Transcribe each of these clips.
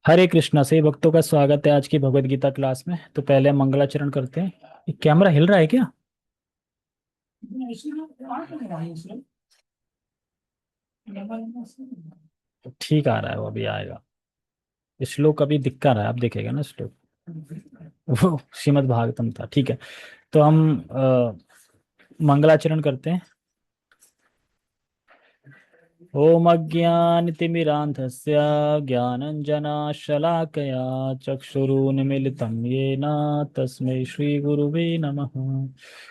हरे कृष्णा से भक्तों का स्वागत है आज की भगवत गीता क्लास में। तो पहले हम मंगलाचरण करते हैं। ये कैमरा हिल रहा है क्या? ठीक आ रहा है, वो अभी आएगा। श्लोक अभी दिक्कत रहा है, आप देखेगा ना श्लोक। वो श्रीमद् भागवतम था, ठीक है। तो हम मंगलाचरण करते हैं। ओम अज्ञानतिमिरान्धस्य ज्ञानञ्जनशलाकया चक्षुरुन्मीलितं येन तस्मै श्रीगुरुवे नमः।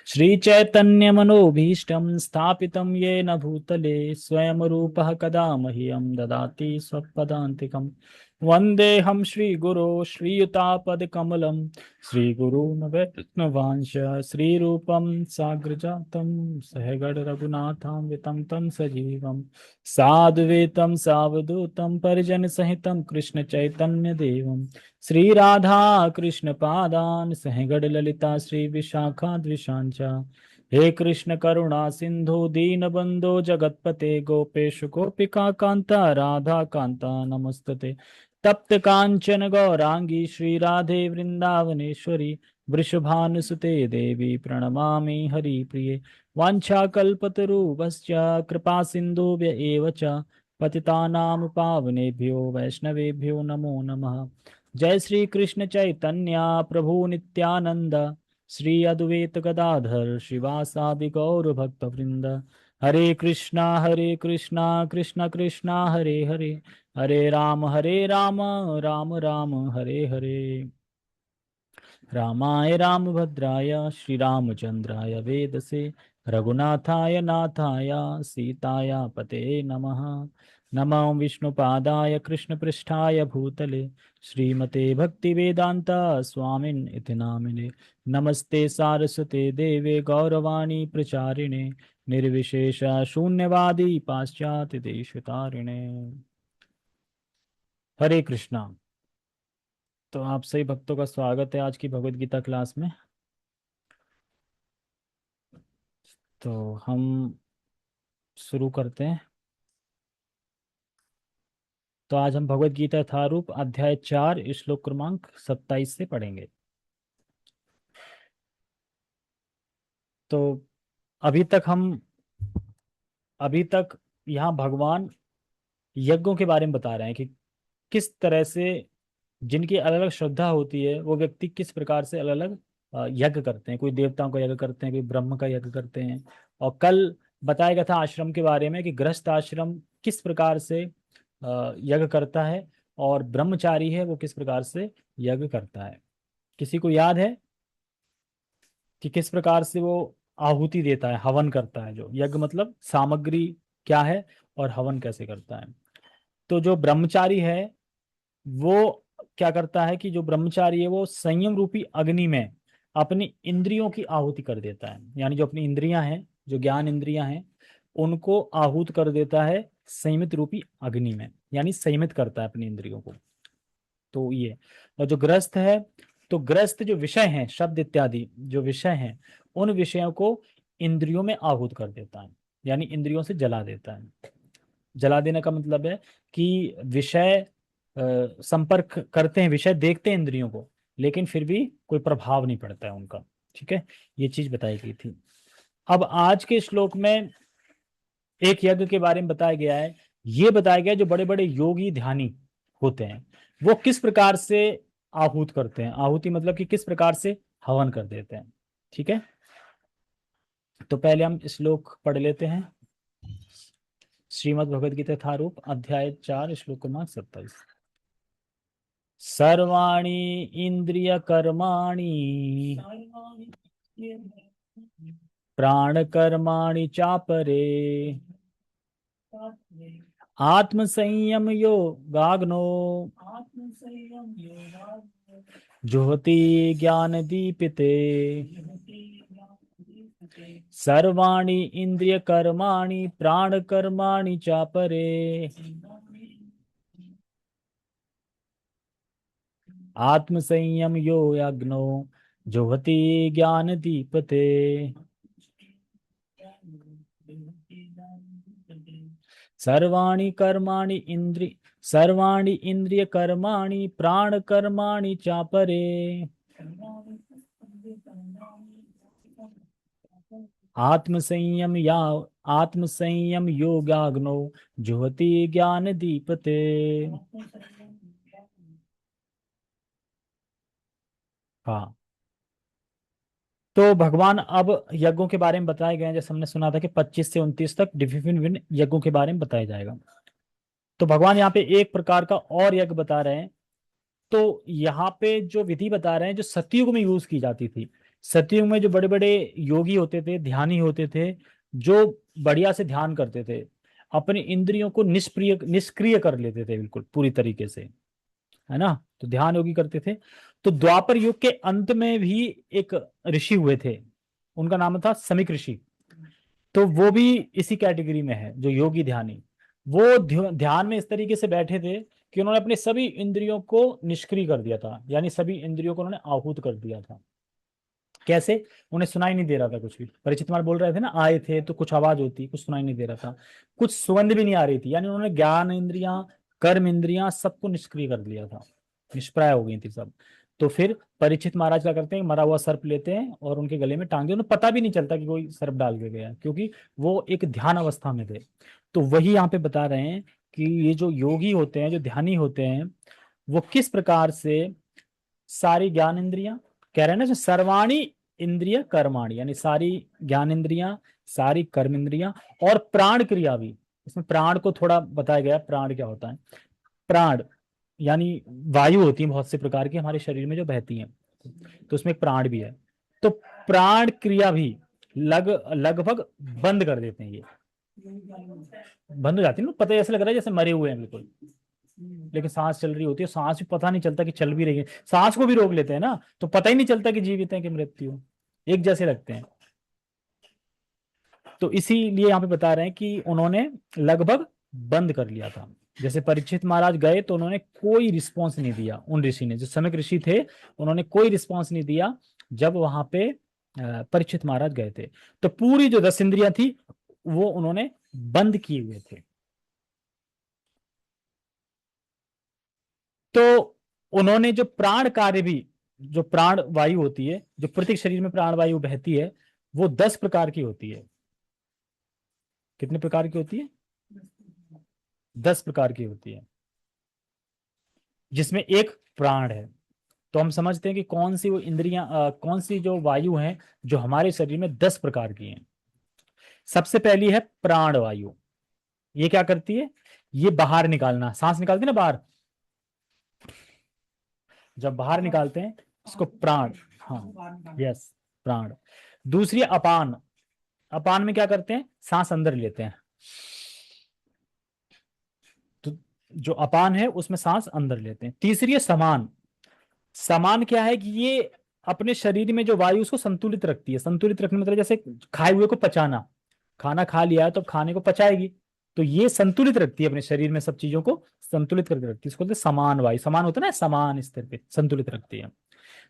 श्रीचैतन्यमनोभीष्टं स्थापितं येन भूतले स्वयं रूपः कदा मह्यं ददाति स्वपदान्तिकम्। वन्देऽहं श्रीगुरो श्रीयुतापदकमलं श्रीगुरून् वैष्णवांश श्रीरूपं साग्रजातं सहगण रघुनाथान्वितं तं सजीवम् साद्वैतं सावधूतं परिजनसहितं कृष्णचैतन्यदेवं श्रीराधा कृष्णपादान् सहगण ललिता श्रीविशाखाद्विषां च। हे कृष्ण करुणा सिंधु दीनबंधो जगत्पते गोपेश गोपिका कांता राधा कांता नमस्तते। तप्त कांचन गौरांगी श्री राधे वृंदावनेश्वरी वृषभानुसुते देवी प्रणमामि हरिप्रिये। वाञ्छाकल्पतरुभ्यश्च कृपा सिन्धुभ्य एव च पतितानां पावनेभ्यो वैष्णवेभ्यो नमो नमः। जय श्री कृष्ण चैतन्य प्रभु नित्यानंद श्री अद्वैत गदाधर शिवासादि गौर भक्त वृंद। हरे कृष्णा कृष्ण कृष्णा हरे हरे हरे राम राम राम हरे हरे। रामाय रामभद्राय श्रीरामचन्द्राय वेदसे रघुनाथाय नाथाय सीताया पते नमः। नमो विष्णुपादाय कृष्णपृष्ठाय भूतले श्रीमते भक्तिवेदान्ता स्वामिन् इति नामिने। नमस्ते सारस्वते देवे गौरवाणी प्रचारिणे निर्विशेष शून्यवादी पाश्चात्य देशतारिणे। हरे कृष्णा। तो आप सभी भक्तों का स्वागत है आज की भगवत गीता क्लास में। तो हम शुरू करते हैं। तो आज हम भगवत गीता यथारूप अध्याय 4 श्लोक क्रमांक 27 से पढ़ेंगे। तो अभी तक हम अभी तक यहाँ भगवान यज्ञों के बारे में बता रहे हैं कि किस तरह से जिनकी अलग अलग श्रद्धा होती है वो व्यक्ति किस प्रकार से अलग अलग यज्ञ करते हैं। कोई देवताओं का यज्ञ करते हैं, कोई ब्रह्म का यज्ञ करते हैं। और कल बताया गया था आश्रम के बारे में कि गृहस्थ आश्रम किस प्रकार से यज्ञ करता है और ब्रह्मचारी है वो किस प्रकार से यज्ञ करता है। किसी को याद है कि किस प्रकार से वो आहुति देता है, हवन करता है? जो यज्ञ मतलब सामग्री क्या है और हवन कैसे करता है। तो जो ब्रह्मचारी है वो क्या करता है कि जो ब्रह्मचारी है वो संयम रूपी अग्नि में अपनी इंद्रियों की आहुति कर देता है। यानी जो अपनी इंद्रियां हैं, जो ज्ञान इंद्रियां हैं, उनको आहूत कर देता है संयमित रूपी अग्नि में, यानी संयमित करता है अपनी इंद्रियों को। तो ये, और जो ग्रस्त है, तो ग्रस्त जो विषय हैं, शब्द इत्यादि जो विषय हैं, उन विषयों को इंद्रियों में आहूत कर देता है, यानी इंद्रियों से जला देता है। जला देने का मतलब है कि विषय संपर्क करते हैं, विषय देखते हैं इंद्रियों को, लेकिन फिर भी कोई प्रभाव नहीं पड़ता है उनका। ठीक है, ये चीज बताई गई थी। अब आज के श्लोक में एक यज्ञ के बारे में बताया गया है। ये बताया गया है जो बड़े बड़े योगी ध्यानी होते हैं वो किस प्रकार से आहूत करते हैं। आहुति मतलब कि किस प्रकार से हवन कर देते हैं। ठीक है, तो पहले हम श्लोक पढ़ लेते हैं। श्रीमद् भगवद गीता यथारूप अध्याय 4 श्लोक क्रमांक 27। सर्वाणि इंद्रिय कर्माणि प्राण कर्माणि चापरे आत्म संयम योगाग्नो जुहति ज्ञान दीपिते। सर्वाणि इंद्रिय कर्माणि प्राण कर्माणि चापरे आत्म संयम योगाग्नो जुहति ज्ञान दीपते। सर्वाणि इंद्रिय कर्माणि प्राण कर्माणि चापरे। आत्मसंयम या आत्मसंयम योगाग्नो जुहति ज्ञान दीपते। हाँ, तो भगवान अब यज्ञों के बारे में बताए गए हैं। जैसे हमने सुना था कि 25 से 29 तक विभिन्न विभिन्न यज्ञों के बारे में बताया जाएगा। तो भगवान यहाँ पे एक प्रकार का और यज्ञ बता रहे हैं। तो यहाँ पे जो विधि बता रहे हैं जो सतयुग में यूज की जाती थी। सतयुग में जो बड़े बड़े योगी होते थे, ध्यानी होते थे, जो बढ़िया से ध्यान करते थे, अपनी इंद्रियों को निष्क्रिय निष्क्रिय कर लेते थे बिल्कुल पूरी तरीके से, है ना। तो ध्यान योगी करते थे। तो द्वापर युग के अंत में भी एक ऋषि हुए थे, उनका नाम था समीक ऋषि। तो वो भी इसी कैटेगरी में है, जो योगी ध्यानी। वो ध्यान में इस तरीके से बैठे थे कि उन्होंने अपने सभी इंद्रियों को निष्क्रिय कर दिया था, यानी सभी इंद्रियों को उन्होंने आहूत कर दिया था। कैसे? उन्हें सुनाई नहीं दे रहा था कुछ भी। परीक्षित कुमार बोल रहे थे ना, आए थे तो कुछ आवाज होती, कुछ सुनाई नहीं दे रहा था, कुछ सुगंध भी नहीं आ रही थी, यानी उन्होंने ज्ञान इंद्रियां, कर्म इंद्रियां सबको निष्क्रिय कर दिया था, निष्प्राय हो गई थी सब। तो फिर परीक्षित महाराज क्या करते हैं, मरा हुआ सर्प लेते हैं और उनके गले में टांग, उन्हें पता भी नहीं चलता कि कोई सर्प डाल के गया, क्योंकि वो एक ध्यान अवस्था में थे। तो वही यहाँ पे बता रहे हैं कि ये जो योगी होते हैं, जो ध्यानी होते हैं, वो किस प्रकार से सारी ज्ञान इंद्रियां, कह रहे हैं ना, जो सर्वाणी इंद्रिय कर्माणी, यानी सारी ज्ञान इंद्रियां, सारी कर्म इंद्रियां, और प्राण क्रिया भी। इसमें प्राण को थोड़ा बताया गया, प्राण क्या होता है। प्राण यानी वायु होती है बहुत से प्रकार की हमारे शरीर में जो बहती हैं, तो उसमें एक प्राण भी है। तो प्राण क्रिया भी लगभग बंद कर देते हैं ये, बंद हो जाती है ना, पता ऐसा लग रहा है जैसे मरे हुए हैं बिल्कुल, लेकिन सांस चल रही होती है, सांस भी पता नहीं चलता कि चल भी रही है। सांस को भी रोक लेते हैं ना, तो पता ही नहीं चलता कि जीवित है कि मृत्यु, एक जैसे लगते हैं। तो इसीलिए यहाँ पे बता रहे हैं कि उन्होंने लगभग बंद कर लिया था। जैसे परीक्षित महाराज गए तो उन्होंने कोई रिस्पॉन्स नहीं दिया, उन ऋषि ने, जो सनक ऋषि थे, उन्होंने कोई रिस्पॉन्स नहीं दिया जब वहां पे परीक्षित महाराज गए थे। तो पूरी जो 10 इंद्रियां थी वो उन्होंने बंद किए हुए थे। तो उन्होंने जो प्राण कार्य भी, जो प्राण वायु होती है, जो प्रत्येक शरीर में प्राण वायु बहती है, वो 10 प्रकार की होती है। कितने प्रकार की होती है? 10 प्रकार की होती है, जिसमें एक प्राण है। तो हम समझते हैं कि कौन सी वो इंद्रियां, कौन सी जो वायु हैं जो हमारे शरीर में 10 प्रकार की हैं। सबसे पहली है प्राण वायु। ये क्या करती है? ये बाहर निकालना, सांस निकालती है ना बाहर, जब बाहर निकालते हैं इसको प्राण, हाँ यस, प्राण। दूसरी है अपान। अपान में क्या करते हैं? सांस अंदर लेते हैं। तो जो अपान है उसमें सांस अंदर लेते हैं। तीसरी है समान। समान क्या है कि ये अपने शरीर में जो वायु उसको संतुलित रखती है। संतुलित रखने मतलब जैसे खाए हुए को पचाना, खाना खा लिया है तो खाने को पचाएगी, तो ये संतुलित रखती है अपने शरीर में सब चीजों को, संतुलित करके रखती है। इसको बोलते हैं समान वायु। समान होता है ना, समान स्तर पे संतुलित रखती है।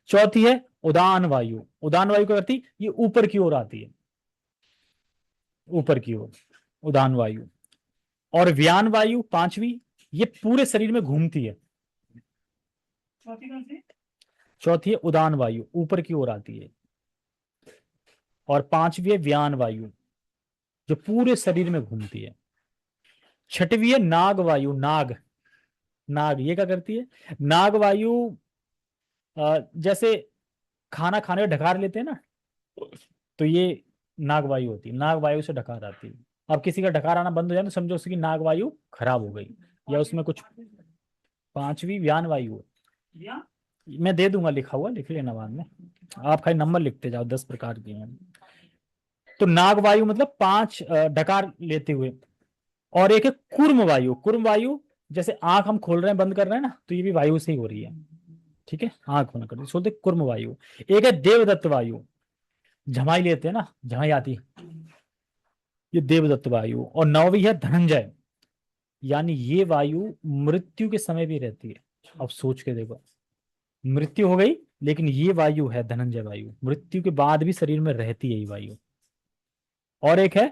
चौथी है उदान वायु। उदान वायु क्या करती है? ये ऊपर की ओर आती है, ऊपर की ओर, उदान वायु। और व्यान वायु पांचवी, ये पूरे शरीर में घूमती है। चौथी कौन सी? चौथी है उदान वायु, ऊपर की ओर आती है। और पांचवी है व्यान वायु, जो पूरे शरीर में घूमती है। छठवीं है नाग वायु। नाग, नाग ये क्या करती है? नाग वायु जैसे खाना खाने में ढकार लेते हैं ना, तो ये नाग वायु होती है। नाग वायु से ढकार आती है। अब किसी का ढकार आना बंद हो जाए तो समझो उसकी नाग वायु खराब हो गई, या उसमें कुछ। पांचवी व्यान वायु है। मैं दे दूंगा लिखा हुआ, लिख लेना बाद में, आप खाली नंबर लिखते जाओ, 10 प्रकार की हैं। तो नाग वायु मतलब 5 डकार लेते हुए। और एक है कूर्म वायु। कूर्म वायु जैसे आंख हम खोल रहे हैं बंद कर रहे हैं ना, तो ये भी वायु से ही हो रही है, ठीक है, आंख बंद कर दी, बोलते कूर्म वायु। एक है देवदत्त वायु, झमाई लेते हैं ना, झमाई आती है, ये देवदत्त वायु। और नौवीं है धनंजय, यानी ये वायु मृत्यु के समय भी रहती है। अब सोच के देखो, मृत्यु हो गई लेकिन ये वायु है धनंजय वायु, मृत्यु के बाद भी शरीर में रहती है ये वायु। और एक है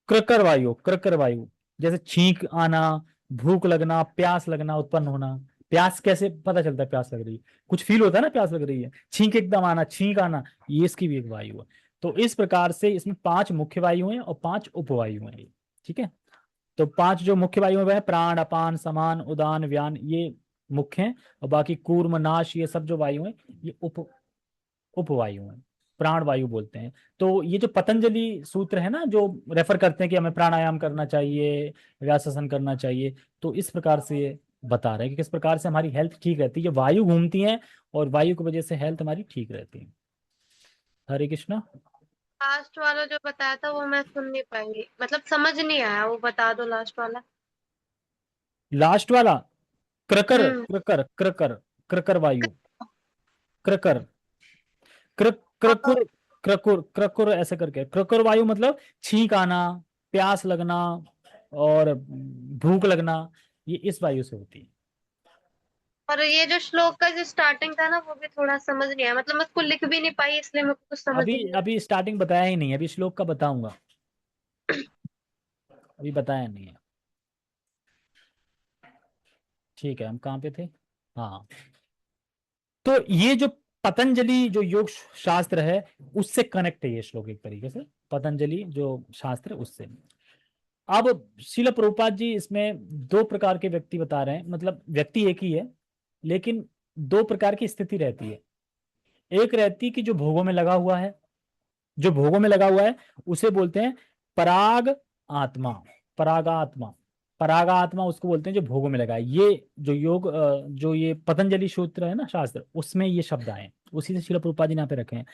क्रकर वायु। क्रकर वायु जैसे छींक आना, भूख लगना, प्यास लगना, उत्पन्न होना। प्यास कैसे पता चलता है प्यास लग रही है? कुछ फील होता है ना प्यास लग रही है। छींक एकदम आना, छींक आना, ये इसकी भी एक वायु है। तो इस प्रकार से इसमें 5 मुख्य वायु हैं और 5 उपवायु हैं ये। ठीक है। तो 5 जो मुख्य वायु हैं वह है प्राण, अपान, समान, उदान, व्यान, ये मुख्य हैं। और बाकी कूर्म, नाश, ये सब जो वायु हैं ये उपवायु हैं, प्राण वायु बोलते हैं। तो ये जो पतंजलि सूत्र है ना, जो रेफर करते हैं कि हमें प्राणायाम करना चाहिए, व्यासासन करना चाहिए, तो इस प्रकार से ये बता रहे हैं कि किस प्रकार से हमारी हेल्थ ठीक रहती है। ये वायु घूमती है और वायु की वजह से हेल्थ हमारी ठीक रहती है। हरे कृष्णा। लास्ट वाला जो बताया था वो मैं सुन नहीं पाई, मतलब समझ नहीं आया, वो बता दो लास्ट वाला। लास्ट वाला, क्रकर हम्म। क्रकर क्रकर, क्रकर वायु, क्रकर, क्रकुर, क्रकुर क्रकुर ऐसे करके, क्रकुर वायु मतलब छींक आना, प्यास लगना और भूख लगना, ये इस वायु से होती है। और ये जो श्लोक का जो स्टार्टिंग था ना वो भी थोड़ा समझ नहीं आया, मतलब मैं उसको लिख भी नहीं पाई, इसलिए मेरे को कुछ समझ अभी नहीं आया। अभी स्टार्टिंग बताया ही नहीं है, अभी श्लोक का बताऊंगा, अभी बताया नहीं है। ठीक है, हम कहाँ पे थे? हाँ, तो ये जो पतंजलि जो योग शास्त्र है उससे कनेक्ट है ये श्लोक एक तरीके से, पतंजलि जो शास्त्र है उससे। अब शिल प्रभुपाद जी इसमें 2 प्रकार के व्यक्ति बता रहे हैं, मतलब व्यक्ति एक ही है लेकिन 2 प्रकार की स्थिति रहती है। एक रहती कि जो भोगों में लगा हुआ है, जो भोगों में लगा हुआ है उसे बोलते हैं पराग आत्मा, परागात्मा, परागात्मा उसको बोलते हैं जो भोगों में लगा है। ये जो योग जो ये पतंजलि सूत्र है ना शास्त्र, उसमें ये शब्द आए हैं, उसी से शिल प्रभुपाद जी ने यहाँ पे रखे हैं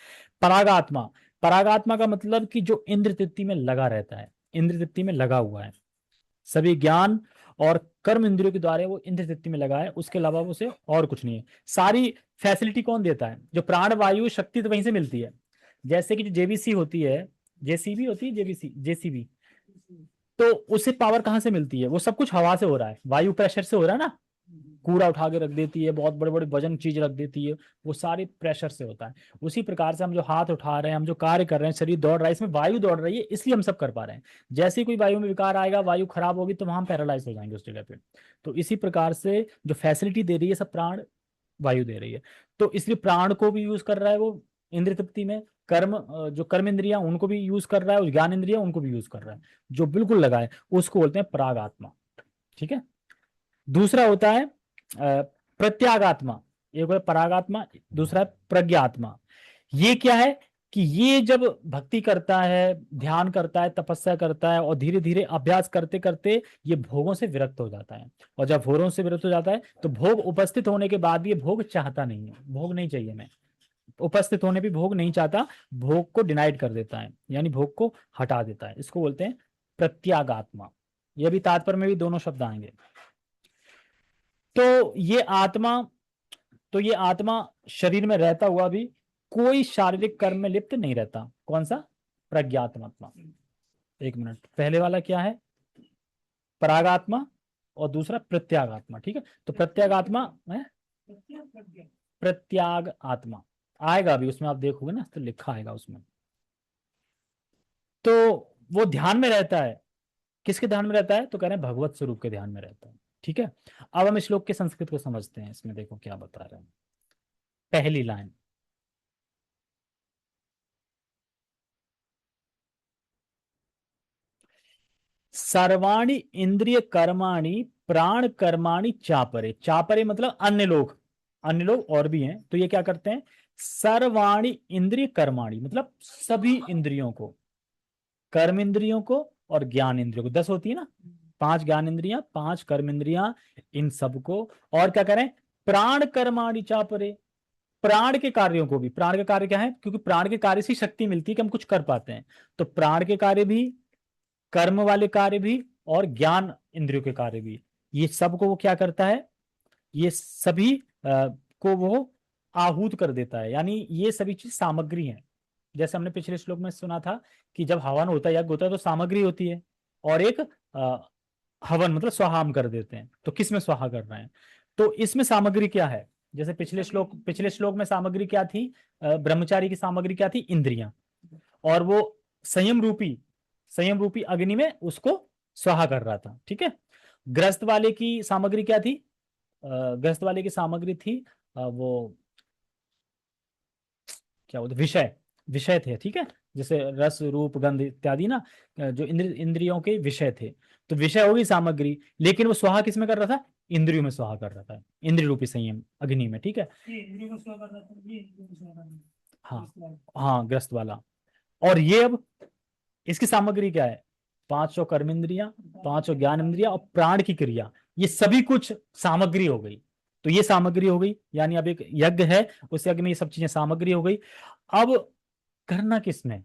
परागात्मा। परागात्मा का मतलब कि जो इंद्र तृप्ति में लगा रहता है, इंद्र तृप्ति में लगा हुआ है, सभी ज्ञान और कर्म इंद्रियों के द्वारा वो इंद्र तृप्ति में लगा है, उसके अलावा उसे और कुछ नहीं है। सारी फैसिलिटी कौन देता है? जो प्राण वायु शक्ति तो वहीं से मिलती है। जैसे कि जो जेबीसी होती है, जेसीबी होती है, जेबीसी जेसीबी, तो उसे पावर कहाँ से मिलती है? वो सब कुछ हवा से हो रहा है, वायु प्रेशर से हो रहा है ना। कूड़ा उठा के रख देती है, बहुत बड़े बड़े वजन चीज रख देती है, वो सारी प्रेशर से होता है। उसी प्रकार से हम जो हाथ उठा रहे हैं, हम जो कार्य कर रहे हैं, शरीर दौड़ रहा है, इसमें वायु दौड़ रही है, इसलिए हम सब कर पा रहे हैं। जैसे ही कोई वायु में विकार आएगा, वायु खराब होगी, तो वहां पैरालाइज हो जाएंगे उस जगह पे। तो इसी प्रकार से जो फैसिलिटी दे रही है सब प्राण वायु दे रही है। तो इसलिए प्राण को भी यूज कर रहा है वो इंद्रिय तृप्ति में, कर्म जो कर्म इंद्रियां उनको भी यूज कर रहा है और ज्ञान इंद्रियां उनको भी यूज कर रहा है, जो बिल्कुल लगा है उसको बोलते हैं पराग आत्मा। ठीक है। दूसरा होता है प्रत्यागात्मा। एक है परागात्मा, दूसरा है प्रज्ञात्मा। ये क्या है कि ये जब भक्ति करता है, ध्यान करता है, तपस्या करता है और धीरे धीरे अभ्यास करते करते ये भोगों से विरक्त हो जाता है। और जब भोगों से विरक्त हो जाता है तो भोग उपस्थित होने के बाद भी ये भोग चाहता नहीं है, भोग नहीं चाहिए मैं, उपस्थित होने भी भोग नहीं चाहता, भोग को डिनाइड कर देता है, यानी भोग को हटा देता है, इसको बोलते हैं प्रत्यागात्मा। ये भी तात्पर्य में भी दोनों शब्द आएंगे। तो ये आत्मा, तो ये आत्मा शरीर में रहता हुआ भी कोई शारीरिक कर्म में लिप्त नहीं रहता। कौन सा? प्रज्ञात्मात्मा। एक मिनट, पहले वाला क्या है? परागात्मा, और दूसरा प्रत्यागात्मा। ठीक है, तो प्रत्यागात्मा है, प्रत्याग आत्मा आएगा अभी उसमें, आप देखोगे ना तो लिखा आएगा उसमें। तो वो ध्यान में रहता है, किसके ध्यान में रहता है? तो कह रहे हैं भगवत स्वरूप के ध्यान में रहता है। ठीक है। अब हम श्लोक के संस्कृत को समझते हैं, इसमें देखो क्या बता रहे हैं। पहली लाइन, सर्वाणी इंद्रिय कर्माणि प्राण कर्माणि चापरे। चापरे मतलब अन्य लोग, अन्य लोग और भी हैं, तो ये क्या करते हैं? सर्वाणी इंद्रिय कर्माणि मतलब सभी इंद्रियों को, कर्म इंद्रियों को और ज्ञान इंद्रियों को, 10 होती है ना, 5 ज्ञान इंद्रियां, 5 कर्म इंद्रियां, इन सबको। और क्या करें? प्राण कर्माणि चापरे, प्राण के कार्यों को भी। प्राण के कार्य क्या है? क्योंकि प्राण के कार्य से शक्ति मिलती है कि हम कुछ कर पाते हैं, तो प्राण के कार्य भी, कर्म वाले कार्य भी और ज्ञान इंद्रियों के कार्य भी, ये सब को वो क्या करता है? ये सभी को वो आहूत कर देता है, यानी ये सभी चीज सामग्री है। जैसे हमने पिछले श्लोक में सुना था कि जब हवन होता है, यज्ञ होता है, तो सामग्री होती है, और एक हवन मतलब स्वाहा हम कर देते हैं, तो किस में स्वाहा कर रहे हैं? तो इसमें सामग्री क्या है? जैसे पिछले श्लोक में सामग्री क्या थी? ब्रह्मचारी की सामग्री क्या थी? इंद्रियां। और वो संयम रूपी, संयम रूपी अग्नि में उसको स्वाहा कर रहा था, ठीक है। ग्रस्त वाले की सामग्री क्या थी? ग्रस्त वाले की सामग्री थी वो क्या बोलते, विषय, विषय थे, ठीक है। जैसे रस रूप गंध इत्यादि ना, जो इंद्रियों के विषय थे। तो विषय होगी सामग्री, लेकिन वो स्वाहा किस में कर रहा था? इंद्रियों में स्वाहा कर रहा था, इंद्रिय रूपी संयम अग्नि में, ठीक है। ये इंद्रियों को स्वाहा कर रहा था, ये इंद्रियों को स्वाहा कर रहा था। हाँ, इस बात। हाँ ग्रस्त वाला। और ये अब इसकी सामग्री क्या है? पांचों कर्मेंद्रियां, पांचों ज्ञान इंद्रिया और प्राण की क्रिया, ये सभी कुछ सामग्री हो गई। तो ये सामग्री हो गई, यानी अब एक यज्ञ है, उस यज्ञ में ये सब चीजें सामग्री हो गई। अब करना किसमें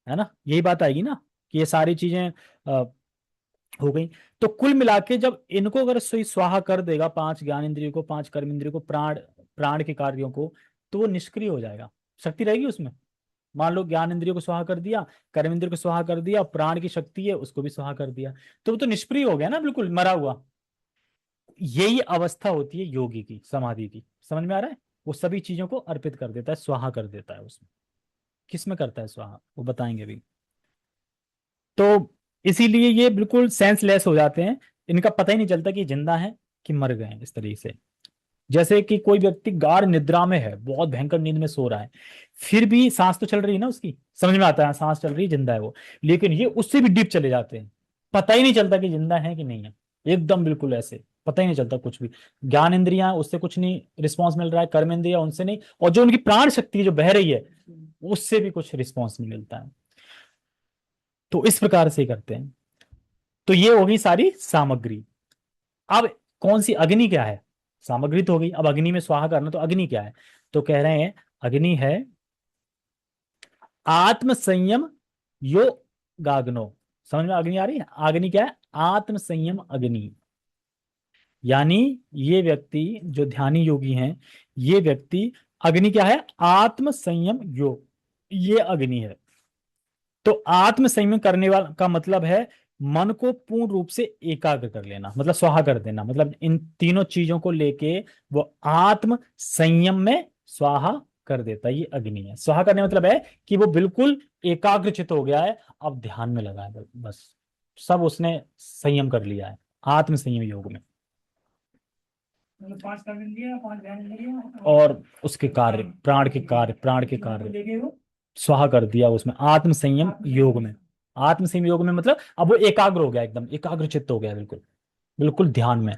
है ना, यही बात आएगी ना, कि ये सारी चीजें हो गई। तो कुल मिला के जब इनको अगर सोई स्वाहा कर देगा, पांच ज्ञान इंद्रियों को, पांच कर्म इंद्रियों को, प्राण, प्राण के कार्यों को, तो वो निष्क्रिय हो जाएगा, शक्ति रहेगी उसमें। मान लो ज्ञान इंद्रियों को स्वाहा कर दिया, कर्म इंद्रियों को स्वाहा कर दिया, प्राण की शक्ति है उसको भी स्वाहा कर दिया, तो वो तो निष्क्रिय हो गया ना, बिल्कुल मरा हुआ। यही अवस्था होती है योगी की, समाधि की। समझ में आ रहा है? वो सभी चीजों को अर्पित कर देता है, स्वाहा कर देता है उसमें। किस में करता है स्वाहा, वो बताएंगे अभी। तो इसीलिए ये बिल्कुल सेंसलेस हो जाते हैं, इनका पता ही नहीं चलता कि जिंदा है कि मर गए हैं, इस तरीके से। जैसे कि कोई व्यक्ति गाढ़ निद्रा में है, बहुत भयंकर नींद में सो रहा है, फिर भी सांस तो चल रही है ना उसकी, समझ में आता है सांस चल रही है, जिंदा है वो। लेकिन ये उससे भी डीप चले जाते हैं, पता ही नहीं चलता कि जिंदा है कि नहीं है, एकदम बिल्कुल ऐसे, पता ही नहीं चलता कुछ भी। ज्ञान इंद्रियां, उससे कुछ नहीं रिस्पॉन्स मिल रहा है, कर्म इंद्रिया उनसे नहीं, और जो उनकी प्राण शक्ति जो बह रही है उससे भी कुछ रिस्पॉन्स नहीं मिलता है। तो इस प्रकार से ही करते हैं। तो ये होगी सारी सामग्री। अब कौन सी अग्नि क्या है? सामग्री तो हो गई, अब अग्नि में स्वाहा करना, तो अग्नि क्या है? तो कह रहे हैं अग्नि है आत्म संयम योगाग्नो। समझ में अग्नि आ रही है? अग्नि क्या है? आत्म संयम अग्नि। यानी ये व्यक्ति जो ध्यानी योगी हैं, ये व्यक्ति, अग्नि क्या है? आत्म संयम योग, ये अग्नि है। तो आत्म संयम करने वाला का मतलब है मन को पूर्ण रूप से एकाग्र कर लेना, मतलब स्वाहा कर देना, मतलब इन तीनों चीजों को लेके वो आत्म संयम में स्वाहा कर देता है, ये अग्नि है। स्वाहा करने मतलब है कि वो बिल्कुल एकाग्रचित हो गया है, अब ध्यान में लगा है बस, सब उसने संयम कर लिया है आत्म संयम योग में। मतलब 5 कर्म इंद्रियां, 5 ज्ञान इंद्रियां और उसके कार्य, प्राण के कार्य, प्राण के कार्य लेके वो स्वाहा कर दिया उसमें आत्म संयम योग में। आत्म संयम योग में मतलब अब वो एकाग्र हो गया, एकदम एकाग्रचित्त हो गया, बिल्कुल बिल्कुल ध्यान में।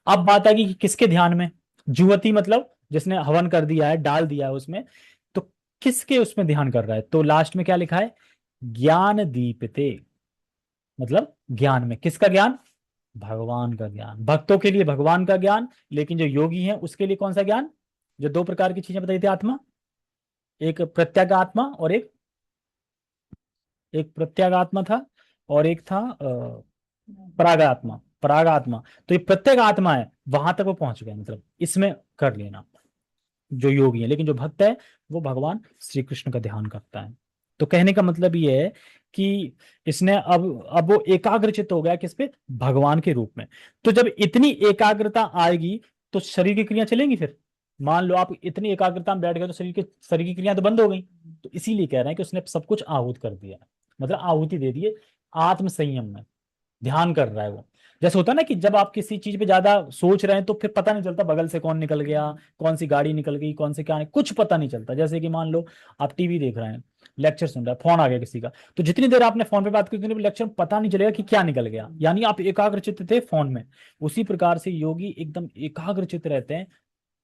अब बात आएगी कि किसके ध्यान में? जुवती मतलब जिसने हवन कर दिया है, डाल दिया है उसमें, तो किसके उसमें ध्यान कर रहा है? तो लास्ट में क्या लिखा है? ज्ञान दीपते, मतलब ज्ञान में किसका ज्ञान? भगवान का ज्ञान। भक्तों के लिए भगवान का ज्ञान, लेकिन जो योगी है उसके लिए कौन सा ज्ञान? जो दो प्रकार की चीजें बताई थी आत्मा, एक प्रत्यगात्मा और एक प्रत्यगात्मा था, और एक था परागात्मा, परागात्मा। तो ये प्रत्येक आत्मा है, वहां तक वो पहुंच गए, मतलब इसमें कर लेना जो योगी है। लेकिन जो भक्त है वो भगवान श्री कृष्ण का ध्यान करता है। तो कहने का मतलब ये है कि इसने अब वो एकाग्रचित हो गया किस पे? भगवान के रूप में। तो जब इतनी एकाग्रता आएगी तो शरीर की क्रिया चलेंगी फिर। मान लो आप इतनी एकाग्रता में बैठ गए तो शरीर की क्रिया तो बंद हो गई। तो इसीलिए कह रहे हैं कि उसने सब कुछ आहूत कर दिया, मतलब आहुति दे दिए आत्म संयम में, ध्यान कर रहा है वो। जैसे होता है ना कि जब आप किसी चीज पे ज्यादा सोच रहे हैं तो फिर पता नहीं चलता बगल से कौन निकल गया, कौन सी गाड़ी निकल गई, कौन से क्या नहीं, कुछ पता नहीं चलता। जैसे कि मान लो आप टीवी देख रहे हैं, लेक्चर सुन रहे हैं, फोन आ गया किसी का, तो जितनी देर आपने फोन पे बात की उतनी देर लेक्चर में पता नहीं चलेगा कि क्या निकल गया, यानी आप एकाग्रचित्त थे फोन में। उसी प्रकार से योगी एकदम एकाग्रचित्त रहते हैं,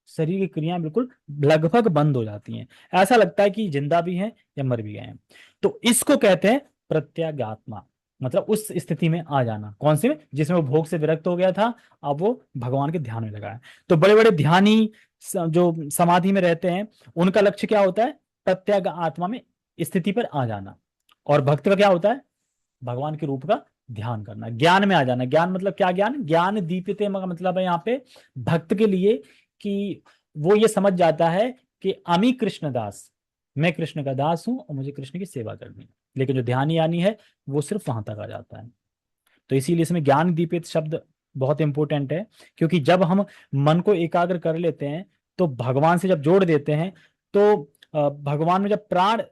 शरीर की क्रियाएं बिल्कुल लगभग बंद हो जाती हैं, ऐसा लगता है कि जिंदा भी हैं या मर भी गए हैं। तो इसको कहते हैं प्रत्यागात्मा, मतलब उस स्थिति में आ जाना, कौन सी में? जिसमें वो भोग से विरक्त हो गया था, अब वो भगवान के ध्यान में लगा है। तो बड़े बड़े ध्यानी जो समाधि में रहते हैं, उनका लक्ष्य क्या होता है? प्रत्याग आत्मा में स्थिति पर आ जाना। और भक्त का क्या होता है? भगवान के रूप का ध्यान करना, ज्ञान में आ जाना। ज्ञान मतलब क्या? ज्ञान, ज्ञान दीपिते मतलब है यहाँ पे भक्त के लिए कि वो ये समझ जाता है कि अमी कृष्ण दास, मैं कृष्ण का दास हूं और मुझे कृष्ण की सेवा करनी है। लेकिन जो ध्यानी यानी है वो सिर्फ वहां तक आ जाता है। तो इसीलिए इसमें ज्ञान दीपित शब्द बहुत इंपॉर्टेंट है, क्योंकि जब हम मन को एकाग्र कर लेते हैं तो भगवान से जब जोड़ देते हैं, तो भगवान में जब प्राण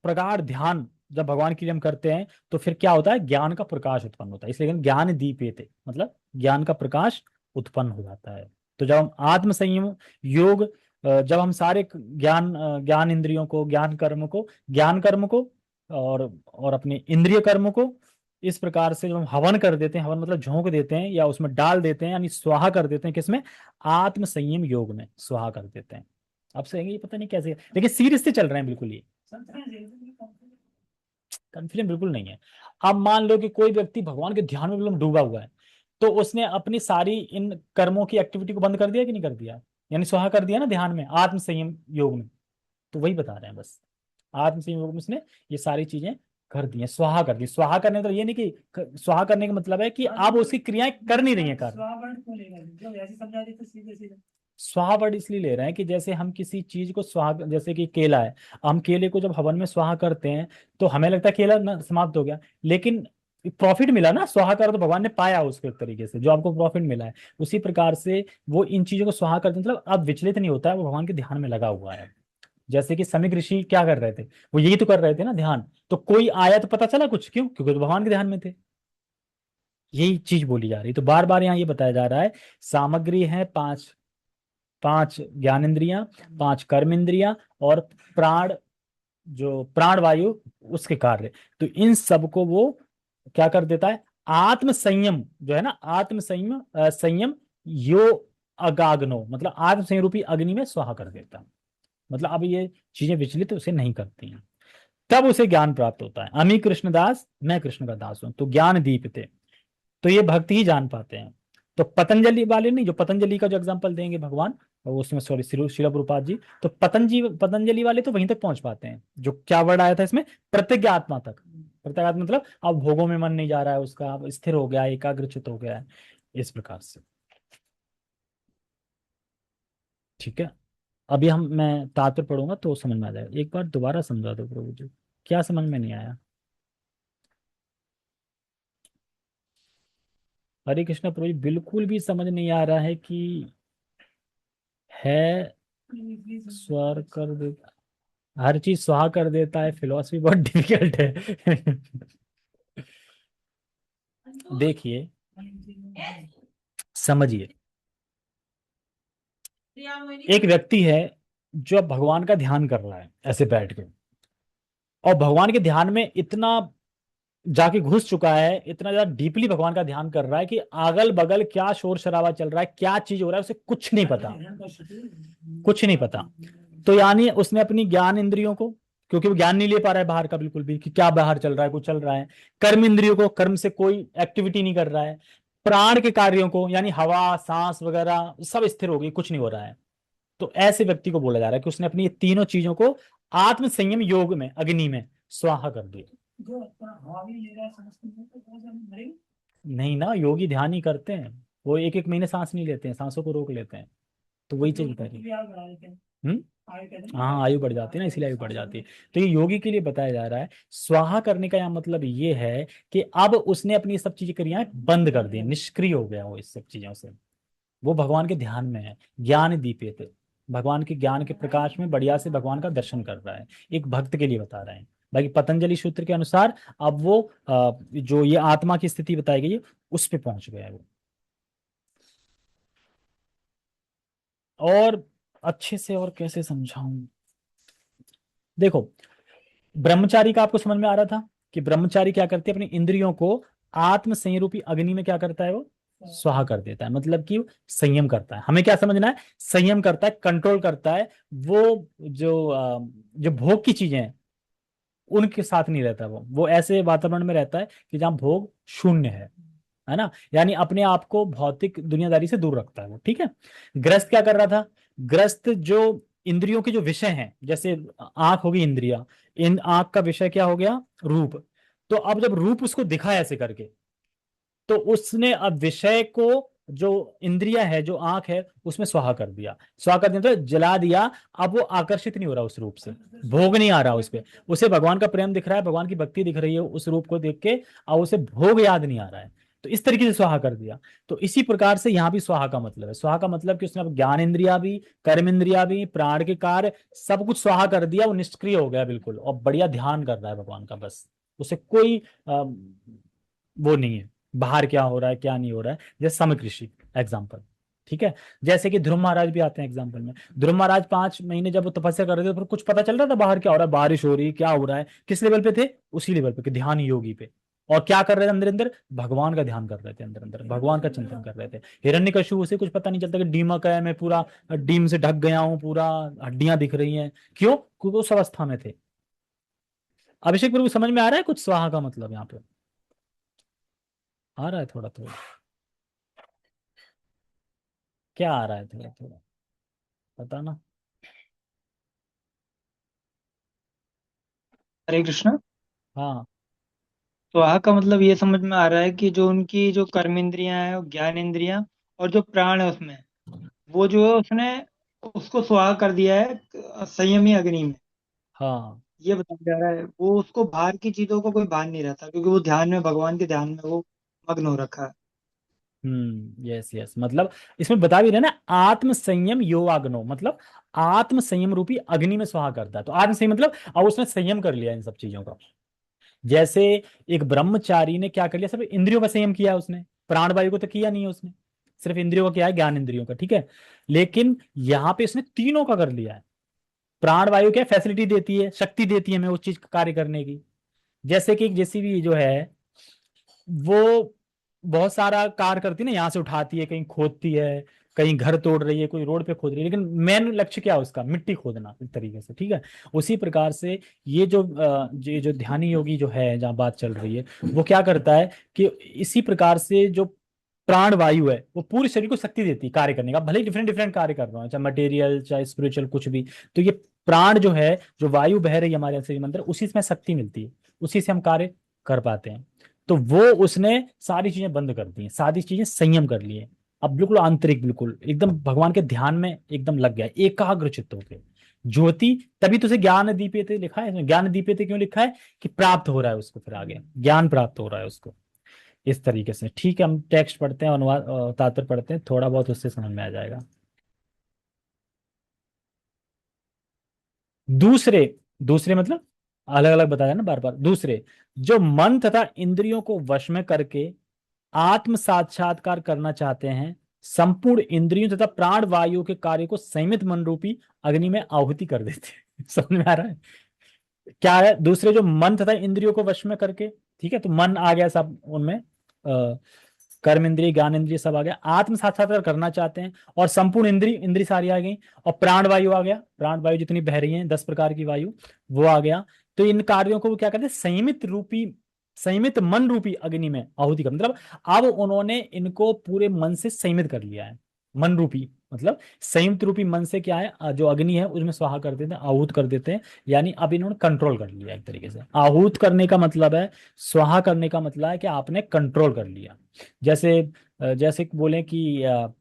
प्रगाढ़ ध्यान जब भगवान के लिए हम करते हैं तो फिर क्या होता है, ज्ञान का प्रकाश उत्पन्न होता है, इसलिए ज्ञान दीप्यते, मतलब ज्ञान का प्रकाश उत्पन्न हो जाता है। तो जब हम आत्म संयम योग, जब हम सारे ज्ञान इंद्रियों को, ज्ञान कर्म को और अपने इंद्रिय कर्म को इस प्रकार से जब हम हवन कर देते हैं, हवन मतलब झोंक देते हैं या उसमें डाल देते हैं, यानी स्वाहा कर देते हैं, किसमें, आत्म संयम योग में स्वाहा कर देते हैं। आप सहेंगे ये पता नहीं कैसे, लेकिन सीरियस से चल रहे हैं बिल्कुल, ये कंफ्यूजन बिल्कुल नहीं है। अब मान लो कि कोई व्यक्ति भगवान के ध्यान में बिल्कुल डूबा हुआ है, तो उसने अपनी सारी इन कर्मों की एक्टिविटी को बंद कर दिया कि नहीं कर दिया, यानी स्वाहा कर दिया ना ध्यान में, आत्म संयम योग में। तो वही बता रहे हैं बस, आत्म संयम योग में उसने ये सारी चीजें कर दी हैं, स्वाहा कर दी। स्वाहा करने मतलब ये नहीं कि स्वाहा करने का मतलब है कि अब उसकी क्रियाएं कर नहीं रही है कार्य। स्वावर्ण क्यों लेगा, जो ऐसे समझा देते सीधे सीधे। स्वाहा वर्ड इसलिए ले रहे हैं कि जैसे हम किसी चीज को स्वाहा, जैसे कि केला है, हम केले को जब हवन में स्वाहा करते हैं तो हमें लगता है केला समाप्त हो गया, लेकिन प्रॉफिट मिला ना, स्वाहा कर तो भगवान ने पाया उसको एक तरीके से, जो आपको प्रॉफिट मिला है। उसी प्रकार से वो इन चीजों को स्वाहा करते मतलब अब विचलित नहीं होता है, वो भगवान के ध्यान में लगा हुआ है। जैसे कि समीक ऋषि क्या कर रहे थे, वो यही तो कर रहे थे ना, ध्यान। तो कोई आया तो पता चला कुछ, क्यों, क्योंकि तो भगवान के ध्यान में थे। यही चीज बोली जा रही, तो बार बार यहाँ ये बताया जा रहा है, सामग्री है पांच, पांच ज्ञानेंद्रियां, पांच कर्म इंद्रियां और प्राण, जो प्राण वायु उसके कार्य। तो इन सबको वो क्या कर देता है, आत्म संयम जो है ना, आत्म संयम संयम यो अगाग्नो, मतलब आत्म संयम रूपी अग्नि में स्वाहा कर देता है। मतलब अब ये चीजें विचलित उसे नहीं करती हैं, तब उसे ज्ञान प्राप्त होता है। अमी कृष्णदास, मैं कृष्ण का दास हूं, तो ज्ञान दीपते, तो ये भक्ति ही जान पाते हैं। तो पतंजलि वाले नहीं, जो पतंजलि का जो एग्जांपल देंगे भगवान, और उसमें सॉरी शिला प्रभुपाद जी, तो पतंजलि वाले तो वहीं तक पहुंच पाते हैं, जो क्या वर्ड आया था इसमें, प्रत्यगात्मा तक। प्रत्यगात्मा मतलब अब भोगों में मन नहीं जा रहा है उसका, अब स्थिर हो गया है, एकाग्रचित हो गया है, इस प्रकार से। ठीक है, अभी मैं तात्पर्य पढ़ूंगा तो समझ में आ जाएगा, एक बार दोबारा समझा दो प्रभु जी, क्या समझ में नहीं आया। हरे कृष्णा प्रभु जी, बिल्कुल भी समझ नहीं आ रहा है कि है स्वर कर देता, हर चीज स्वाहा कर देता है, फिलॉसफी बहुत डिफिकल्ट है। देखिए, समझिए, एक व्यक्ति है जो अब भगवान का ध्यान कर रहा है ऐसे बैठ के, और भगवान के ध्यान में इतना जाके घुस चुका है, इतना ज्यादा डीपली भगवान का ध्यान कर रहा है कि अगल बगल क्या शोर शराबा चल रहा है, क्या चीज हो रहा है, उसे कुछ नहीं पता, कुछ नहीं पता। तो यानी उसने अपनी ज्ञान इंद्रियों को, क्योंकि वो ज्ञान नहीं ले पा रहा है बाहर का बिल्कुल भी कि क्या बाहर चल रहा है, कुछ चल रहा है, कर्म इंद्रियों को, कर्म से कोई एक्टिविटी नहीं कर रहा है, प्राण के कार्यों को, यानी हवा सांस वगैरह सब स्थिर हो गई, कुछ नहीं हो रहा है। तो ऐसे व्यक्ति को बोला जा रहा है कि उसने अपनी ये तीनों चीजों को आत्म संयम योग में, अग्नि में स्वाहा कर दिया। जो अपना हवा भी ले रहा है समझते हैं तो बहुत ज्यादा मरेगा। नहीं ना, योगी ध्यान ही करते हैं, वो एक एक महीने सांस नहीं लेते हैं, सांसों को रोक लेते हैं, तो वही चीज बता रही है। आयु बढ़ा देते हैं। हम्म, आयु कहते हैं ना, हाँ आयु बढ़ जाती है ना, इसीलिए आयु बढ़ जाती है। तो ये योगी के लिए बताया जा रहा है, स्वाहा करने का यहाँ मतलब ये है कि अब उसने अपनी सब चीजें क्रियाएं बंद कर दी, निष्क्रिय हो गया वो इस सब चीजों से, वो भगवान के ध्यान में है, ज्ञान दीपित, भगवान के ज्ञान के प्रकाश में बढ़िया से भगवान का दर्शन कर रहा है, एक भक्त के लिए बता रहे हैं। बाकी पतंजलि सूत्र के अनुसार अब वो जो ये आत्मा की स्थिति बताई गई है उस पे पहुंच गया है वो। और अच्छे से और कैसे समझाऊं, देखो, ब्रह्मचारी का आपको समझ में आ रहा था कि ब्रह्मचारी क्या करते हैं, अपनी इंद्रियों को आत्म संयरूपी अग्नि में क्या करता है, वो स्वाहा कर देता है, मतलब कि संयम करता है। हमें क्या समझना है, संयम करता है, कंट्रोल करता है, वो जो भोग की चीजें हैं उनके साथ नहीं रहता, वो ऐसे वातावरण में रहता है कि जहाँ भोग शून्य है ना, यानी अपने आप को भौतिक दुनियादारी से दूर रखता है वो। ठीक है, ग्रस्त क्या कर रहा था, ग्रस्त जो इंद्रियों के जो विषय हैं, जैसे आंख होगी इंद्रिया, इन आंख का विषय क्या हो गया, रूप। तो अब जब रूप उसको दिखा ऐसे करके, तो उसने अब विषय को, जो इंद्रिया है, जो आंख है, उसमें स्वाहा कर दिया, स्वाहा कर दिया तो जला दिया। अब वो आकर्षित नहीं हो रहा उस रूप से, भोग नहीं आ रहा उस पे, उसे भगवान का प्रेम दिख रहा है, भगवान की भक्ति दिख रही है उस रूप को देख के, और उसे भोग याद नहीं आ रहा है। तो इस तरीके से स्वाहा कर दिया। तो इसी प्रकार से यहाँ भी स्वाहा का मतलब है, स्वाहा का मतलब कि उसने अब ज्ञान इंद्रिया भी, कर्म इंद्रिया भी, प्राण के कार्य सब कुछ स्वाहा कर दिया, वो निष्क्रिय हो गया बिल्कुल, और बढ़िया ध्यान कर रहा है भगवान का, बस उसे कोई वो नहीं है बाहर क्या हो रहा है क्या नहीं हो रहा है। जैसे समक ऋषि एग्जाम्पल, ठीक है, जैसे कि ध्रुव महाराज भी आते हैं एग्जाम्पल में। ध्रुव महाराज 5 महीने जब वो तपस्या कर रहे थे, फिर कुछ पता चल रहा था बाहर क्या हो रहा है, बारिश हो रही है क्या हो रहा है, किस लेवल पे थे, उसी लेवल पे कि ध्यान योगी पे। और क्या कर रहे थे अंदर अंदर, भगवान का ध्यान कर रहे थे, अंदर अंदर भगवान का चिंतन कर रहे थे। हिरण्यकशिपु उसे कुछ पता नहीं चलता कि डीमक है, मैं पूरा डीम से ढक गया हूँ, पूरा हड्डियां दिख रही हैं, क्यों, क्योंकि उस अवस्था में थे। अभिषेक प्रभु समझ में आ रहा है कुछ स्वाहा का मतलब यहाँ पे, आ रहा है थोड़ा थोड़ा, क्या आ रहा है थोड़ा थोड़ा, पता ना। हरे कृष्ण। हाँ तो वहाँ का मतलब ये समझ में आ रहा है कि जो उनकी जो कर्म इंद्रियां हैं, ज्ञान इंद्रियां और जो प्राण है उसमें, वो जो है उसने उसको स्वाहा कर दिया है संयमी अग्नि में। हाँ। ये बताया जा रहा है, वो उसको बाहर की चीजों का कोई भान नहीं रहता, क्योंकि वो ध्यान में, भगवान के ध्यान में वो मग्न हो रखा है। यस यस, मतलब इसमें बता भी रहे ना, आत्म संयम योगाग्नो, मतलब आत्म संयम रूपी अग्नि में स्वाहा करता है। तो आत्म संयम मतलब अब उसने संयम कर लिया इन सब चीजों का। जैसे एक ब्रह्मचारी ने क्या कर लिया, सिर्फ इंद्रियों का संयम किया उसने, प्राण वायु को तो किया नहीं है उसने, सिर्फ इंद्रियों का किया है, ज्ञान इंद्रियों का, ठीक है। लेकिन यहाँ पे उसने तीनों का कर लिया है। प्राण वायु क्या फैसिलिटी देती है, शक्ति देती है हमें उस चीज का कार्य करने की। जैसे कि एक जेसीबी जो है, वो बहुत सारा कार्य करती है ना, यहाँ से उठाती है, कहीं खोदती है, कहीं घर तोड़ रही है, कोई रोड पे खोद रही है, लेकिन मेन लक्ष्य क्या है उसका, मिट्टी खोदना एक तरीके से, ठीक है। उसी प्रकार से ये जो ध्यानी योगी जो है, जहाँ बात चल रही है, वो क्या करता है कि इसी प्रकार से जो प्राण वायु है, वो पूरे शरीर को शक्ति देती है कार्य करने का, भले ही डिफरेंट डिफरेंट कार्य कर रहा है, चाहे मटेरियल चाहे स्पिरिचुअल कुछ भी। तो ये प्राण जो है, जो वायु बह रही है हमारे शरीर में अंदर, उसी से हमें शक्ति मिलती है, उसी से हम कार्य कर पाते हैं। तो वो उसने सारी चीजें बंद कर दी हैं, सारी चीजें संयम कर ली हैं। अब बिल्कुल आंतरिक, बिल्कुल एकदम भगवान के ध्यान में एकदम लग गया, एकाग्र चित्त होके ज्योति। तभी तो उसे ज्ञान दीप्यते लिखा है इसमें, ज्ञान दीप्यते क्यों लिखा है, कि प्राप्त हो रहा है उसको, फिर आगे ज्ञान प्राप्त हो रहा है उसको, इस तरीके से। ठीक है, हम टेक्स्ट पढ़ते हैं, अनुवाद तात्पर्य पढ़ते हैं, थोड़ा बहुत उससे समझ में आ जाएगा। दूसरे, दूसरे मतलब अलग अलग बताया ना बार बार, दूसरे जो मन तथा इंद्रियों को वश में करके आत्म साक्षात्कार करना चाहते हैं, संपूर्ण इंद्रियों तथा प्राण वायु के कार्य को संयमित मन रूपी अग्नि में आहुति कर देते हैं। समझ में आ रहा है क्या है, दूसरे जो मन तथा इंद्रियों को वश में करके, ठीक है, तो मन आ गया सब उनमें, कर्म इंद्रिय ज्ञान इंद्रिय सब आ गया, आत्म साक्षात्कार करना चाहते हैं, और संपूर्ण इंद्रिय, इंद्रिय सारी आ गई, और प्राण वायु आ गया, प्राण वायु जितनी बह रही है 10 प्रकार की वायु, वो आ गया। तो इन कार्यों को वो क्या कहते हैं, संयमित रूपी, संयमित मन रूपी अग्नि में आहुति कर, मतलब अब उन्होंने इनको पूरे मन से संयमित कर लिया है। मन रूपी मतलब संयमित रूपी मन से क्या है, जो अग्नि है उसमें स्वाहा कर देते हैं, आहूत कर देते हैं, यानी अब इन्होंने कंट्रोल कर लिया एक तरीके से। आहूत करने का मतलब है, स्वाहा करने का मतलब है कि आपने कंट्रोल कर लिया। जैसे जैसे बोले कि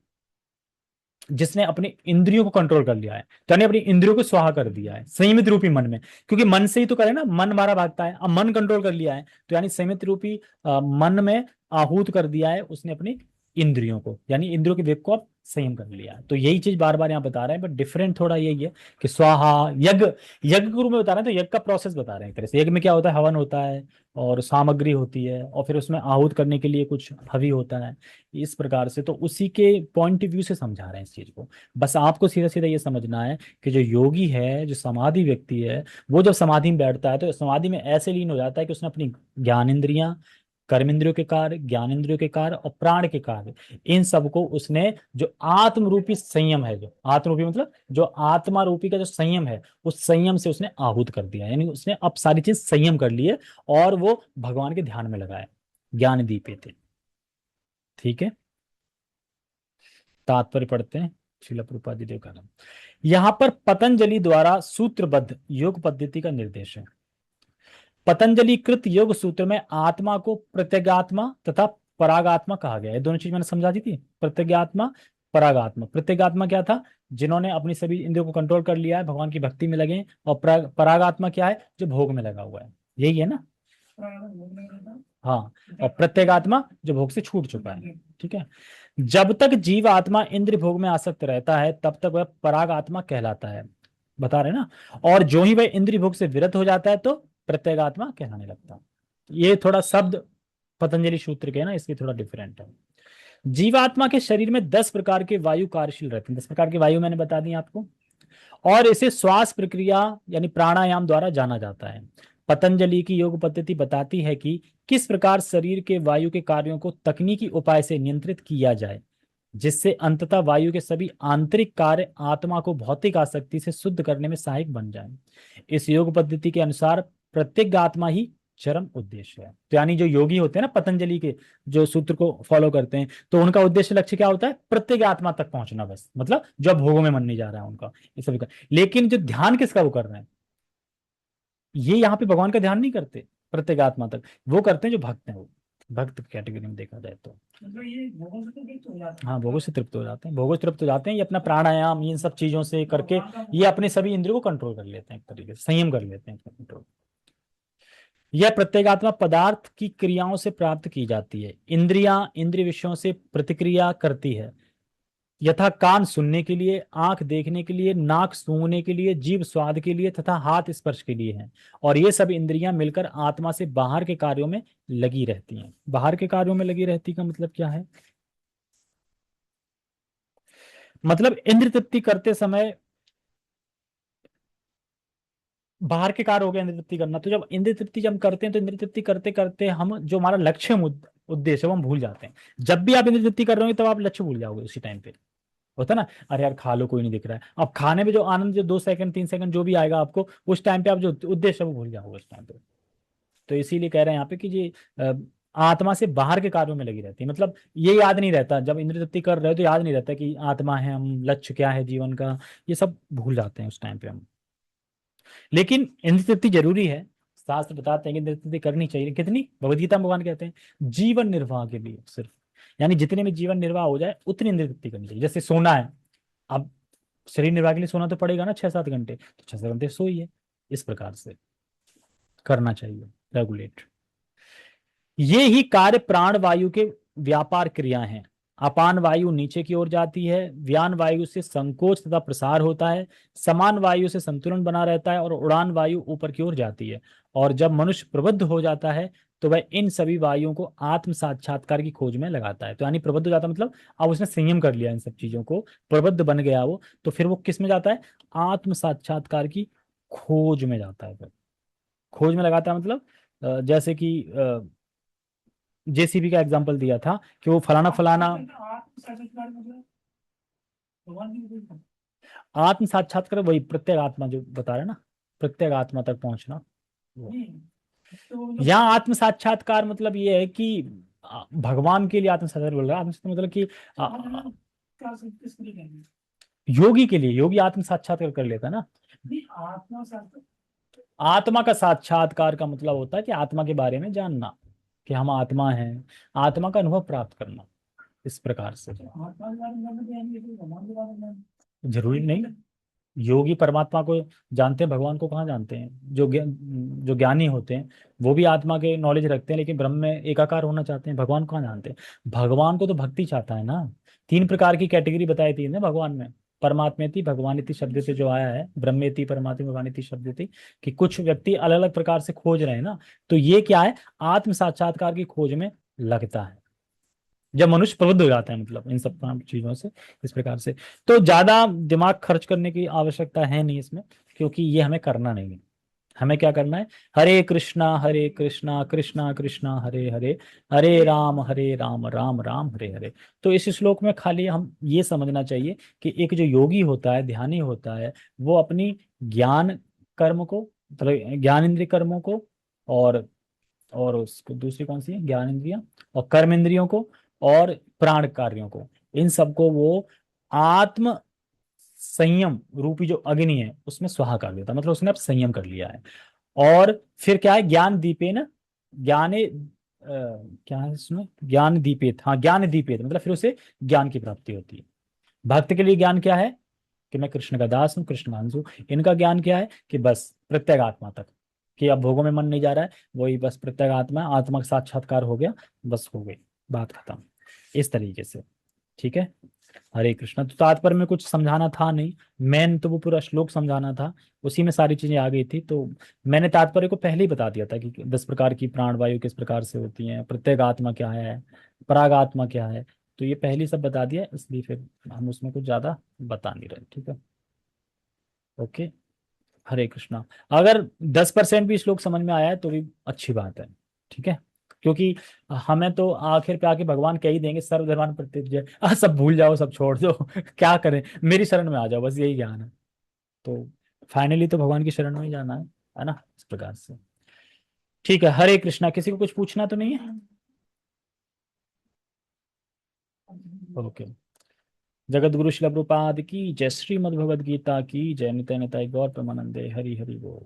जिसने अपने इंद्रियों को कंट्रोल कर लिया है, तो यानी अपनी इंद्रियों को स्वाहा कर दिया है संयमित रूपी मन में, क्योंकि मन से ही तो करे ना, मन हमारा भागता है, अब मन कंट्रोल कर लिया है, तो यानी संयमित रूपी मन में आहूत कर दिया है उसने अपनी इंद्रियों को, यानी इंद्रियों के वेग को अब संयम कर लिया है। तो यही चीज बार बार यहाँ बता रहे हैं, बट डिफरेंट थोड़ा यही है कि स्वाहा यज्ञ, यज्ञ के रूप में बता रहे हैं, तो यज्ञ का प्रोसेस बता रहे हैं एक तरह से। यज्ञ में क्या होता है, हवन होता है और सामग्री होती है, और फिर उसमें आहूत करने के लिए कुछ हवि होता है, इस प्रकार से। तो उसी के पॉइंट ऑफ व्यू से समझा रहे हैं इस चीज को। बस आपको सीधा सीधा ये समझना है कि जो योगी है, जो समाधि व्यक्ति है, वो जब समाधि में बैठता है तो समाधि में ऐसे लीन हो जाता है कि उसने अपनी ज्ञान इंद्रियां, कर्म इंद्रियों के कार्य, ज्ञान इंद्रियों के कार्य और प्राण के कार्य, इन सबको उसने जो आत्म रूपी संयम है, जो आत्म रूपी मतलब जो आत्मा रूपी का जो संयम है, उस संयम से उसने आहूत कर दिया, यानी उसने अब सारी चीज संयम कर ली है, और वो भगवान के ध्यान में लगाए, ज्ञान दीपे थे। ठीक है, तात्पर्य पढ़ते हैं, श्रील प्रभुपाद जी देव का नाम। यहां पर पतंजलि द्वारा सूत्रबद्ध योग पद्धति का निर्देश है। पतंजलि कृत योग सूत्र में आत्मा को प्रत्यगात्मा तथा परागात्मा कहा गया है। दोनों चीज मैंने समझा दी थी, प्रत्यगात्मा परागात्मा। प्रत्यगात्मा क्या था, जिन्होंने अपनी सभी इंद्रियों को कंट्रोल कर लिया है, भगवान की भक्ति में लगे, और परागात्मा क्या है, जो भोग में लगा हुआ है, यही है ना। प्राण भोग नहीं रहता। हाँ, और प्रत्येगात्मा जो भोग से छूट चुका है। ठीक है, जब तक जीव आत्मा इंद्रिय भोग में आसक्त रहता है तब तक वह पराग आत्मा कहलाता है, बता रहे ना। और जो ही वह इंद्रिय भोग से विरत हो जाता है तो प्रत्येगात्मा कहलाने लगता है। ये थोड़ा शब्द पतंजलि सूत्र के हैं ना, इसलिए थोड़ा डिफरेंट है। जीवात्मा के शरीर में 10 प्रकार के वायु कार्यशील रहते हैं। 10 प्रकार की वायु मैंने बता दी आपको। और इसे श्वास प्रक्रिया यानी प्राणायाम द्वारा जाना जाता है। पतंजलि की योग पद्धति बताती है कि किस प्रकार शरीर के वायु के कार्यों को तकनीकी उपाय से नियंत्रित किया जाए, जिससे अंततः वायु के सभी आंतरिक कार्य आत्मा को भौतिक आसक्ति से शुद्ध करने में सहायक बन जाए। इस योग पद्धति के अनुसार प्रत्येक आत्मा ही चरम उद्देश्य है। तो यानी जो योगी होते हैं ना पतंजलि के, जो सूत्र को फॉलो करते हैं, तो उनका उद्देश्य लक्ष्य क्या होता है? प्रत्येक आत्मा तक पहुंचना, बस मतलब जो भोगों में मन नहीं जा रहा है उनका, ये सभी का। लेकिन जो ध्यान किसका वो कर रहे हैं, ये यहाँ पे भगवान का ध्यान नहीं करते प्रत्येक आत्मा तक, वो करते हैं जो भक्त हैं, वो भक्त कैटेगरी में देखा जाए तो। मतलब ये भोगों से तो तृप्त हो जाते हैं। हाँ, भोगों से तृप्त हो जाते हैं, भोगों से तृप्त हो जाते हैं। ये अपना प्राणायाम इन सब चीजों से करके ये अपने सभी इंद्रियों को कंट्रोल कर लेते हैं, एक तरीके से संयम कर लेते हैं, कंट्रोल। यह प्रत्येगात्मा पदार्थ की क्रियाओं से प्राप्त की जाती है। इंद्रियां इंद्रिय विषयों से प्रतिक्रिया करती है, यथा कान सुनने के लिए, आंख देखने के लिए, नाक सूंघने के लिए, जीभ स्वाद के लिए तथा हाथ स्पर्श के लिए हैं। और ये सब इंद्रियां मिलकर आत्मा से बाहर के कार्यों में लगी रहती हैं। बाहर के कार्यों में लगी रहती का मतलब क्या है? मतलब इंद्र तृप्ति करते समय बाहर के कार्य हो गया इंद्र तृप्ति करना। तो जब इंद्र तृप्ति जब हम करते हैं तो इंद्र तृप्ति करते करते हम जो हमारा लक्ष्य उद्देश्य है वो हम भूल जाते हैं। जब भी आप इंद्र तृप्ति कर रहे हो तब आप लक्ष्य भूल जाओगे उसी टाइम पे। होता ना, अरे यार खा लो कोई नहीं दिख रहा है, अब खाने में जो आनंद, जो 2 सेकंड 3 सेकंड जो भी आएगा आपको, उस टाइम पे आप जो उद्देश्य है वो भूल जाओगे उस टाइम पे। तो इसीलिए कह रहे हैं यहाँ पे कि ये आत्मा से बाहर के कार्यों में लगी रहती है। मतलब ये याद नहीं रहता, जब इंद्र तृप्ति कर रहे हो तो याद नहीं रहता कि आत्मा है हम, लक्ष्य क्या है जीवन का, ये सब भूल जाते हैं उस टाइम पे हम। लेकिन इंद्र तृप्ति जरूरी है, शास्त्र बताते हैं कि इंद्र तृप्ति करनी चाहिए। कितनी? भगवद गीता में भगवान कहते हैं जीवन निर्वाह के लिए सिर्फ, यानी जितने में जीवन निर्वाह हो जाए उतनी इंद्र तृप्ति करनी चाहिए। जैसे सोना है, अब शरीर निर्वाह के लिए सोना तो पड़ेगा ना 6-7 घंटे, तो 6-7 घंटे सोइए, इस प्रकार से करना चाहिए, रेगुलेट। ये ही कार्य प्राण वायु के व्यापार क्रिया हैं। अपान वायु नीचे की ओर जाती है, व्यान वायु से संकोच तथा प्रसार होता है, समान वायु से संतुलन बना रहता है और उड़ान वायु ऊपर की ओर जाती है। और जब मनुष्य प्रबुद्ध हो जाता है तो वह इन सभी वायुओं को आत्म साक्षात्कार की खोज में लगाता है। तो यानी प्रबुद्ध हो जाता है मतलब अब उसने संयम कर लिया इन सब चीजों को, प्रबुद्ध बन गया वो, तो फिर वो किस में जाता है? आत्म साक्षात्कार की खोज में जाता है। फिर खोज में लगाता है मतलब जैसे कि जेसीबी का एग्जांपल दिया था कि वो फलाना फलाना। आत्म साक्षात्कार मतलब भगवान की कोई आत्म साक्षात्कार वही प्रत्येक आत्मा जो बता रहे हैं ना, प्रत्येक आत्मा तक पहुंचना वो। नहीं, तो मतलब यहाँ आत्म साक्षात्कार मतलब ये है कि भगवान के लिए आत्म साक्षात्कार बोल रहा है। आत्म साक्षात्कार मतलब कि क्या किस तरीके में? योगी के लिए, योगी आत्म साक्षात्कार कर लेता है ना। नहीं, आत्मा साक्षात्कार आत्मा का साक्षात्कार का मतलब होता है कि आत्मा के बारे में जानना, कि हम आत्मा हैं, आत्मा का अनुभव प्राप्त करना, इस प्रकार से। आत्मा के बारे में जानना तो यानी ये तो भगवान के बारे में जानना। जरूरी नहीं, योगी परमात्मा को जानते हैं, भगवान को कहाँ जानते हैं? जो ज्ञानी होते हैं वो भी आत्मा के नॉलेज रखते हैं, लेकिन ब्रह्म में एकाकार होना चाहते हैं, भगवान को कहाँ जानते हैं? भगवान को तो भक्ति चाहता है ना। 3 प्रकार की कैटेगरी बताई थी ना भगवान में, परमात्मेति भगवानिति शब्द से जो आया है, ब्रह्मेति परमात्मा भगवानिति शब्द थी, कि कुछ व्यक्ति अलग अलग प्रकार से खोज रहे हैं ना, तो ये क्या है? आत्म साक्षात्कार की खोज में लगता है जब मनुष्य प्रबुद्ध हो जाता है, मतलब इन सब चीजों से, इस प्रकार से। तो ज्यादा दिमाग खर्च करने की आवश्यकता है नहीं इसमें, क्योंकि ये हमें करना नहीं है। हमें क्या करना है? हरे कृष्णा कृष्णा कृष्णा हरे हरे, हरे राम राम राम हरे हरे। तो इस श्लोक में खाली हम ये समझना चाहिए कि एक जो योगी होता है, ध्यानी होता है, वो अपनी ज्ञान कर्म को, मतलब ज्ञान इंद्रिय कर्मों को, और उसको दूसरी कौन सी है, ज्ञान इंद्रिया और कर्म इंद्रियों को और प्राण कार्यों को, इन सबको वो आत्म संयम रूपी जो अग्नि है उसमें स्वाहा कर देता, मतलब उसने अब संयम कर लिया है। और फिर क्या है? ज्ञान दीपेन ज्ञाने क्या है इसमें? ज्ञान दीपेत, हाँ ज्ञान दीपेत, मतलब फिर उसे ज्ञान की प्राप्ति होती है। भक्त के लिए ज्ञान क्या है? कि मैं कृष्ण का दास हूँ, कृष्ण अंश हूँ। इनका ज्ञान क्या है? कि बस प्रत्येक आत्मा तक, कि अब भोगों में मन नहीं जा रहा है, वही बस प्रत्येक आत्मा, आत्मा का साक्षात्कार हो गया, बस हो गई बात खत्म, इस तरीके से। ठीक है, हरे कृष्णा। तो तात्पर्य में कुछ समझाना था नहीं, मेन तो वो पूरा श्लोक समझाना था, उसी में सारी चीजें आ गई थी। तो मैंने तात्पर्य को पहले ही बता दिया था कि 10 प्रकार की प्राण वायु किस प्रकार से होती हैं, प्रत्येक आत्मा क्या है, पराग आत्मा क्या है, तो ये पहले ही सब बता दिया, इसलिए फिर हम उसमें कुछ ज्यादा बता नहीं रहे। ठीक है, ओके, हरे कृष्णा। अगर 10% भी श्लोक समझ में आया है तो भी अच्छी बात है। ठीक है, क्योंकि हमें तो आखिर पे आके भगवान कह ही देंगे सर्वधर्मान परित्यज्य, सब भूल जाओ, सब छोड़ दो क्या करें, मेरी शरण में आ जाओ, बस यही ज्ञान है। तो फाइनली तो भगवान की शरण में ही जाना है ना, इस प्रकार से। ठीक है, हरे कृष्णा। किसी को कुछ पूछना तो नहीं है? ओके, जगत गुरु श्रील प्रभुपाद की जय, श्रीमद् भगवद गीता की जय, नित्य निताय गौर प्रेमानंदे, हरि हरि बोल।